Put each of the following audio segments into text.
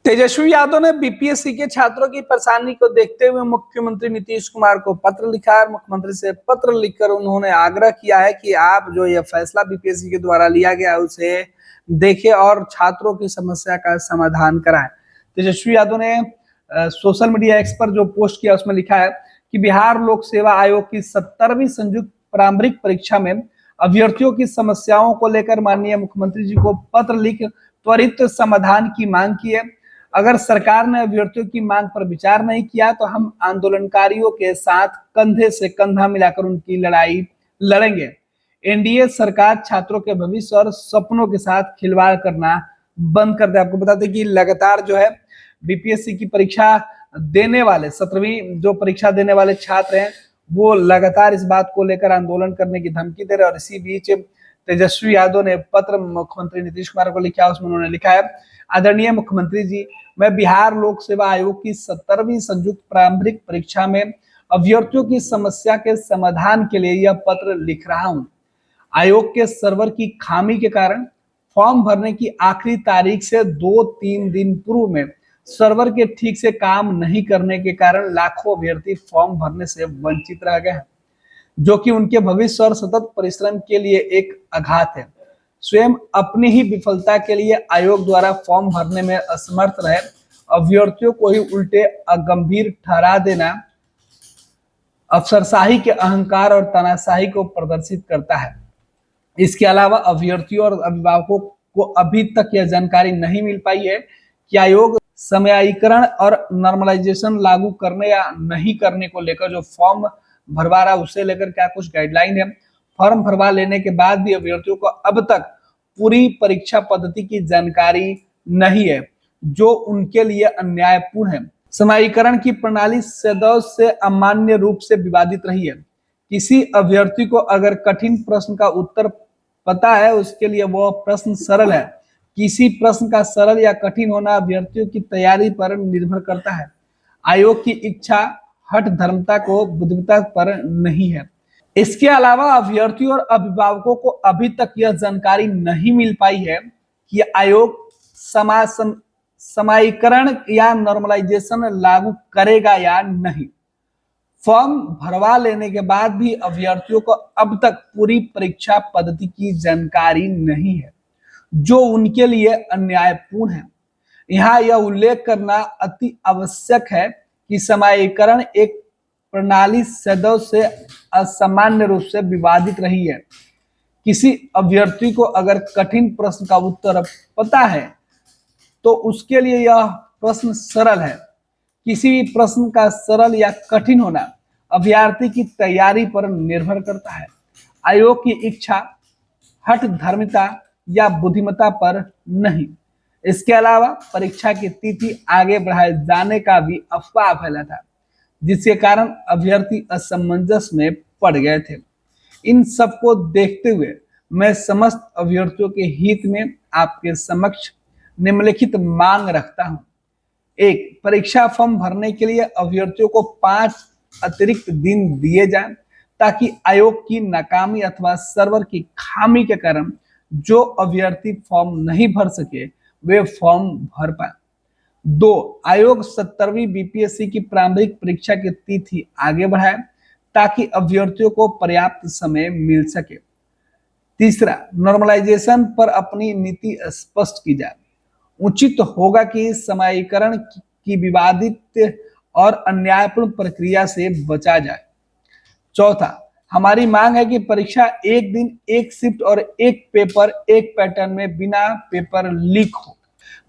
तेजस्वी यादव ने बीपीएससी के छात्रों की परेशानी को देखते हुए मुख्यमंत्री नीतीश कुमार को पत्र लिखा है। मुख्यमंत्री से पत्र लिखकर उन्होंने आग्रह किया है कि आप जो यह फैसला बीपीएससी के द्वारा लिया गया है उसे देखें और छात्रों की समस्या का समाधान कराएं। तेजस्वी यादव ने सोशल मीडिया एक्स पर जो पोस्ट किया उसमें लिखा है कि बिहार लोक सेवा आयोग की 70वीं संयुक्त प्रारंभिक परीक्षा में अभ्यर्थियों की समस्याओं को लेकर माननीय मुख्यमंत्री जी को पत्र लिख त्वरित समाधान की मांग की है। अगर सरकार ने अभ्यर्थियों की मांग पर विचार नहीं किया तो हम आंदोलनकारियों के साथ कंधे से कंधा मिलाकर उनकी लड़ाई लड़ेंगे। एनडीए सरकार छात्रों के भविष्य और सपनों के साथ खिलवाड़ करना बंद कर दे। आपको बता दें कि लगातार जो है बीपीएससी की परीक्षा देने वाले 17वीं जो परीक्षा देने वाले छात्र हैं वो लगातार इस बात को लेकर आंदोलन करने की धमकी दे रहे हैं। और इसी बीच तेजस्वी यादव ने पत्र मुख्यमंत्री नीतीश कुमार को लिखा, उसमें उन्होंने लिखा है, आदरणीय मुख्यमंत्री जी, मैं बिहार लोक सेवा आयोग की 70वीं संयुक्त प्रारंभिक परीक्षा में अभ्यर्थियों की समस्या के समाधान के लिए यह पत्र लिख रहा हूं। आयोग के सर्वर की खामी के कारण फॉर्म भरने की आखिरी तारीख से 2-3 दिन पूर्व में सर्वर के ठीक से काम नहीं करने के कारण लाखों अभ्यर्थी फॉर्म भरने से वंचित रह गए हैं, जो कि उनके भविष्य और सतत परिश्रम के लिए एक आघात है। स्वयं अपनी ही विफलता के लिए आयोग द्वारा फॉर्म भरने में असमर्थ रहे अभ्यर्थियों को ही उल्टे गंभीर ठहरा देना अफसरशाही के अहंकार और तानाशाही को प्रदर्शित करता है। इसके अलावा अभ्यर्थियों और अभिभावकों को अभी तक यह जानकारी नहीं मिल पाई है कि आयोग समयानीकरण और नॉर्मलाइजेशन लागू करने या नहीं करने को लेकर जो फॉर्म भरवा रहा है उसे लेकर क्या कुछ गाइडलाइन है। फॉर्म भरवा लेने के बाद भी अभ्यर्थियों को अब तक पूरी परीक्षा पद्धति की जानकारी नहीं है, जो उनके लिए अन्यायपूर्ण है। समयानीकरण की प्रणाली सदैव से अमान्य रूप से विवादित रही है। किसी अभ्यर्थी को अगर कठिन प्रश्न का उत्तर पता है उसके लिए वह प्रश्न सरल है। किसी प्रश्न का सरल या कठिन होना अभ्यर्थियों की तैयारी पर निर्भर करता है। आयोग की इच्छा हठ धर्मता को बुद्धिमत्ता पर नहीं है। इसके अलावा अभ्यर्थियों और अभिभावकों को अभी तक यह जानकारी नहीं मिल पाई है कि आयोग समयानीकरण या नॉर्मलाइजेशन लागू करेगा या नहीं। फॉर्म भरवा लेने के बाद भी अभ्यर्थियों को अब तक पूरी परीक्षा पद्धति की जानकारी नहीं है, जो उनके लिए अन्यायपूर्ण है। यहाँ यह उल्लेख करना अति आवश्यक है कि समयानीकरण एक प्रणाली सदैव से असामान्य रूप से विवादित रही है। किसी अभ्यर्थी को अगर कठिन प्रश्न का उत्तर पता है तो उसके लिए यह प्रश्न सरल है। किसी भी प्रश्न का सरल या कठिन होना अभ्यर्थी की तैयारी पर निर्भर करता है। आयोग की इच्छा हठ धर्मिता या बुद्धिमत्ता पर नहीं। इसके अलावा परीक्षा की तिथि आगे बढ़ाए जाने का भी अफवाह फैला था, जिसके कारण अभ्यर्थी असमंजस में पड़ गए थे। इन सबको देखते हुए मैं समस्त अभ्यर्थियों के हित में आपके समक्ष निम्नलिखित मांग रखता हूं। 1. परीक्षा फॉर्म भरने के लिए अभ्यर्थियों को 5 अतिरिक्त दिन दिए जाएं, ताकि आयोग की नाकामी अथवा सर्वर की खामी के कारण जो अभ्यर्थी फॉर्म नहीं भर सके वे फॉर्म भर पाए। 2. आयोग 70वीं बीपीएससी की प्रारंभिक परीक्षा की तिथि आगे बढ़ाए ताकि अभ्यर्थियों को पर्याप्त समय मिल सके। 3. नॉर्मलाइजेशन पर अपनी नीति स्पष्ट की जाए। उचित होगा कि समयानीकरण की विवादित और अन्यायपूर्ण प्रक्रिया से बचा जाए। 4. हमारी मांग है कि परीक्षा एक दिन, एक शिफ्ट और एक पेपर, एक पैटर्न में बिना पेपर लीक हो।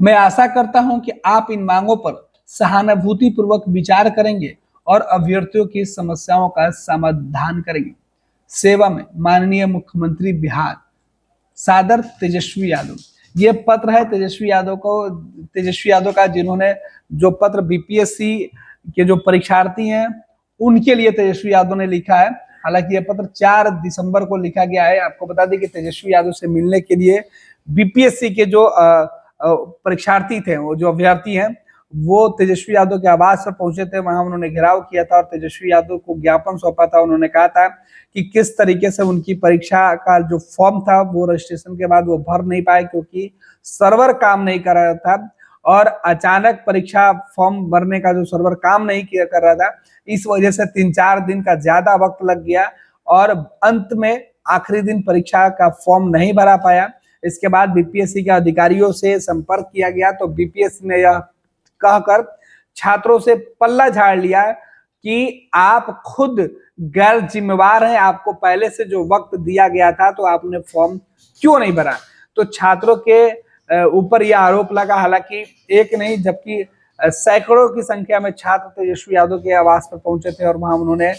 मैं आशा करता हूं कि आप इन मांगों पर सहानुभूति पूर्वक विचार करेंगे और अभ्यर्थियों की समस्याओं का समाधान करेंगे। सेवा में माननीय मुख्यमंत्री बिहार, सादर तेजस्वी यादव। ये पत्र है तेजस्वी यादव का, जिन्होंने जो पत्र बीपीएससी के जो परीक्षार्थी हैं उनके लिए तेजस्वी यादव ने लिखा है। हालांकि यह पत्र 4 दिसंबर को लिखा गया है। आपको बता दें कि तेजस्वी यादव से मिलने के लिए बीपीएससी के जो परीक्षार्थी थे, वो जो अभ्यर्थी हैं, वो तेजस्वी यादव के आवास पर पहुंचे थे। वहां उन्होंने घेराव किया था और तेजस्वी यादव को ज्ञापन सौंपा था। उन्होंने कहा था कि किस तरीके से उनकी परीक्षा का जो फॉर्म था वो रजिस्ट्रेशन के बाद वो भर नहीं पाए क्योंकि सर्वर काम नहीं कर रहा था और अचानक परीक्षा फॉर्म भरने का जो सर्वर काम नहीं किया कर रहा था, इस वजह से 3-4 दिन का ज्यादा वक्त लग गया और अंत में आखिरी दिन परीक्षा का फॉर्म नहीं भरा पाया। इसके बाद बीपीएससी के अधिकारियों से संपर्क किया गया तो बीपीएससी ने यह कहकर छात्रों से पल्ला झाड़ लिया कि आप खुद गैर जिम्मेवार हैं, आपको पहले से जो वक्त दिया गया था तो आपने फॉर्म क्यों नहीं भरा। तो छात्रों के ऊपर यह आरोप लगा, हालांकि एक नहीं जबकि सैकड़ों की संख्या में छात्र तेजस्वी यादव के आवास पर पहुंचे थे और वहां उन्होंने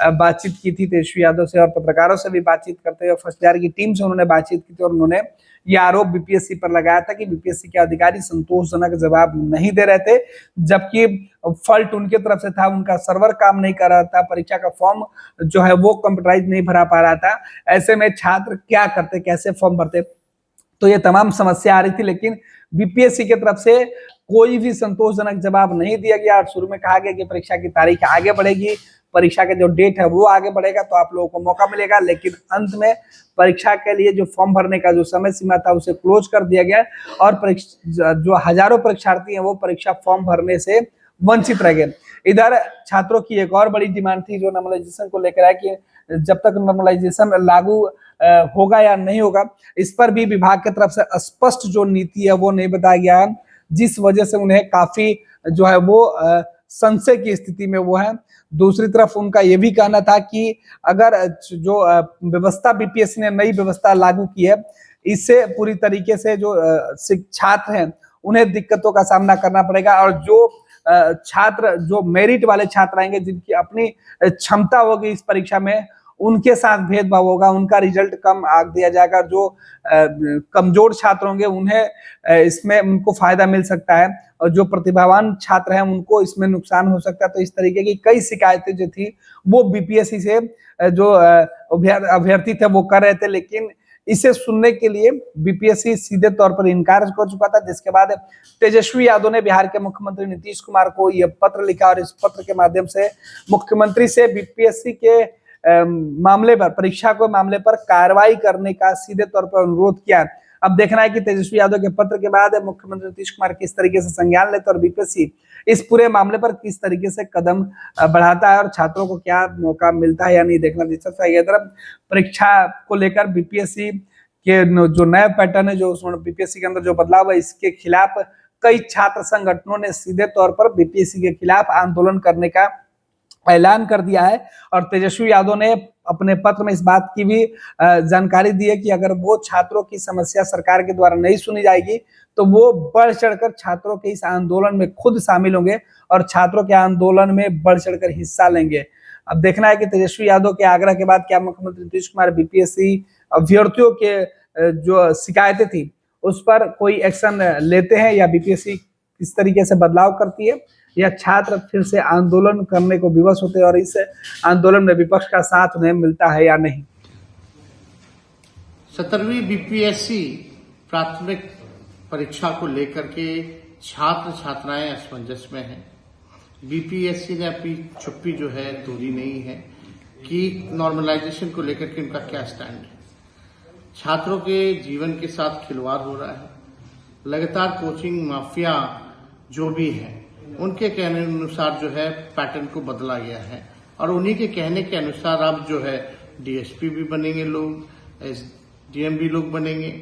बातचीत की थी तेजस्वी यादव से और पत्रकारों से भी बातचीत करते हुए फर्स्ट ईयर की टीम से उन्होंने बातचीत की थी और उन्होंने ये आरोप बीपीएससी पर लगाया था कि बीपीएससी के अधिकारी संतोषजनक जवाब नहीं दे रहे थे, जबकि फॉल्ट उनके तरफ से था, उनका सर्वर काम नहीं कर रहा था, परीक्षा का फॉर्म जो है वो कंप्यूटराइज नहीं भरा पा रहा था। ऐसे में छात्र क्या करते, कैसे फॉर्म भरते, तो ये तमाम समस्या आ रही थी। लेकिन बीपीएससी की तरफ से कोई भी संतोषजनक जवाब नहीं दिया गया और शुरू में कहा गया कि परीक्षा की तारीख आगे बढ़ेगी, परीक्षा का जो डेट है वो आगे बढ़ेगा तो आप लोगों को मौका मिलेगा, लेकिन अंत में परीक्षा के लिए जो फॉर्म भरने का जो समय सीमा था उसे क्लोज कर दिया गया और जो हजारों परीक्षार्थी हैं वो परीक्षा फॉर्म भरने से वंचित रह गए। इधर छात्रों की एक और बड़ी डिमांड थी जो नॉर्मलाइजेशन को लेकर है कि जब तक नॉर्मलाइजेशन लागू होगा या नहीं होगा, इस पर भी विभाग की तरफ से स्पष्ट जो नीति है वो नहीं बताया गया है, जिस वजह से उन्हें काफी जो है वो संशय की स्थिति में वो है। दूसरी तरफ उनका ये भी कहना था कि अगर जो व्यवस्था बीपीएससी ने नई व्यवस्था लागू की है, इससे पूरी तरीके से जो छात्र हैं उन्हें दिक्कतों का सामना करना पड़ेगा और जो छात्र जो मेरिट वाले छात्र आएंगे, जिनकी अपनी क्षमता होगी इस परीक्षा में, उनके साथ भेदभाव होगा, उनका रिजल्ट कम आंक दिया जाएगा। जो कमजोर छात्र होंगे उन्हें इसमें उनको फायदा मिल सकता है और जो प्रतिभावान छात्र हैं उनको इसमें नुकसान हो सकता है। तो इस तरीके की कई शिकायतें जो थी वो बीपीएससी से जो अभ्यर्थी थे वो कर रहे थे, लेकिन इसे सुनने के लिए बीपीएससी सीधे तौर पर इनकार कर चुका था, जिसके बाद तेजस्वी यादव ने बिहार के मुख्यमंत्री नीतीश कुमार को यह पत्र लिखा और इस पत्र के माध्यम से मुख्यमंत्री से बीपीएससी के मामले पर, परीक्षा को मामले पर कार्रवाई करने का सीधे तौर पर अनुरोध किया। अब देखना है कि तेजस्वी यादव के पत्र के बाद मुख्यमंत्री नीतीश कुमार किस तरीके से संज्ञान लेते और बीपीएससी इस पूरे मामले पर किस तरीके से कदम बढ़ाता है और छात्रों को क्या मौका मिलता है या नहीं, देखना दिलचस्प है। इधर परीक्षा को लेकर बीपीएससी के जो नया पैटर्न है, जो बीपीएससी के अंदर जो बदलाव है, इसके खिलाफ कई छात्र संगठनों ने सीधे तौर पर बीपीएससी के खिलाफ आंदोलन करने का ऐलान कर दिया है और तेजस्वी यादव ने अपने पत्र में इस बात की भी जानकारी दी है कि अगर वो छात्रों की समस्या सरकार के द्वारा नहीं सुनी जाएगी तो वो बढ़ चढ़कर छात्रों के इस आंदोलन में खुद शामिल होंगे और छात्रों के आंदोलन में बढ़ चढ़कर हिस्सा लेंगे। अब देखना है कि तेजस्वी यादव के आग्रह के बाद क्या मुख्यमंत्री नीतीश कुमार बीपीएससी अभ्यर्थियों के जो शिकायतें थी उस पर कोई एक्शन लेते हैं या बीपीएससी किस तरीके से बदलाव करती है, या छात्र फिर से आंदोलन करने को विवश होते हैं और इस आंदोलन में विपक्ष का साथ उन्हें मिलता है या नहीं। 17वीं बीपीएससी प्राथमिक परीक्षा को लेकर के छात्र छात्राएं असमंजस में हैं। बीपीएससी ने अपनी चुप्पी जो है तोड़ी नहीं है कि नॉर्मलाइजेशन को लेकर के उनका क्या स्टैंड है। छात्रों के जीवन के साथ खिलवाड़ हो रहा है। लगातार कोचिंग माफिया जो भी है उनके कहने अनुसार जो है पैटर्न को बदला गया है और उन्हीं के कहने के अनुसार अब जो है डीएसपी भी बनेंगे लोग, एसडीएम भी लोग बनेंगे।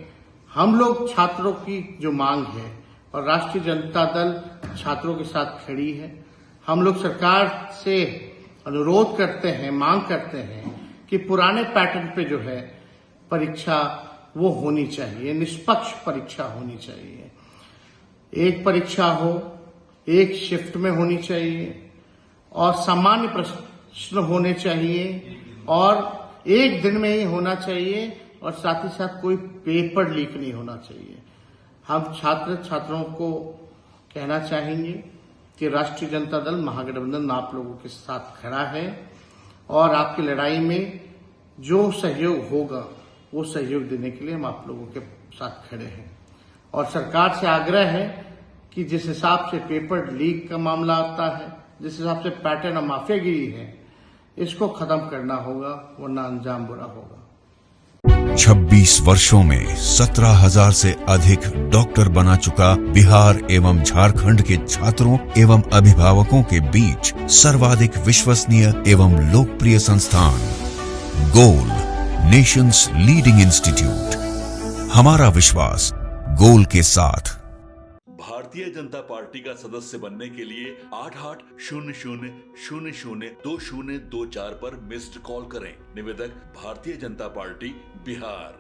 हम लोग छात्रों की जो मांग है और राष्ट्रीय जनता दल छात्रों के साथ खड़ी है। हम लोग सरकार से अनुरोध करते हैं, मांग करते हैं कि पुराने पैटर्न पे जो है परीक्षा वो होनी चाहिए, निष्पक्ष परीक्षा होनी चाहिए। एक परीक्षा हो, एक शिफ्ट में होनी चाहिए और सामान्य प्रश्न होने चाहिए और एक दिन में ही होना चाहिए और साथ ही साथ कोई पेपर लीक नहीं होना चाहिए। हम छात्र छात्राओं को कहना चाहेंगे कि राष्ट्रीय जनता दल महागठबंधन आप लोगों के साथ खड़ा है और आपकी लड़ाई में जो सहयोग होगा वो सहयोग देने के लिए हम आप लोगों के साथ खड़े हैं और सरकार से आग्रह है कि जिस हिसाब से पेपर लीक का मामला आता है, जिस हिसाब से पैटर्न और माफियागिरी है, इसको खत्म करना होगा वरना अंजाम बुरा होगा। 26 वर्षों में 17,000 से अधिक डॉक्टर बना चुका बिहार एवं झारखंड के छात्रों एवं अभिभावकों के बीच सर्वाधिक विश्वसनीय एवं लोकप्रिय संस्थान गोल, नेशंस लीडिंग इंस्टीट्यूट। हमारा विश्वास गोल के साथ। भारतीय जनता पार्टी का सदस्य बनने के लिए 8800002024 पर मिस्ड कॉल करें। निवेदक भारतीय जनता पार्टी बिहार।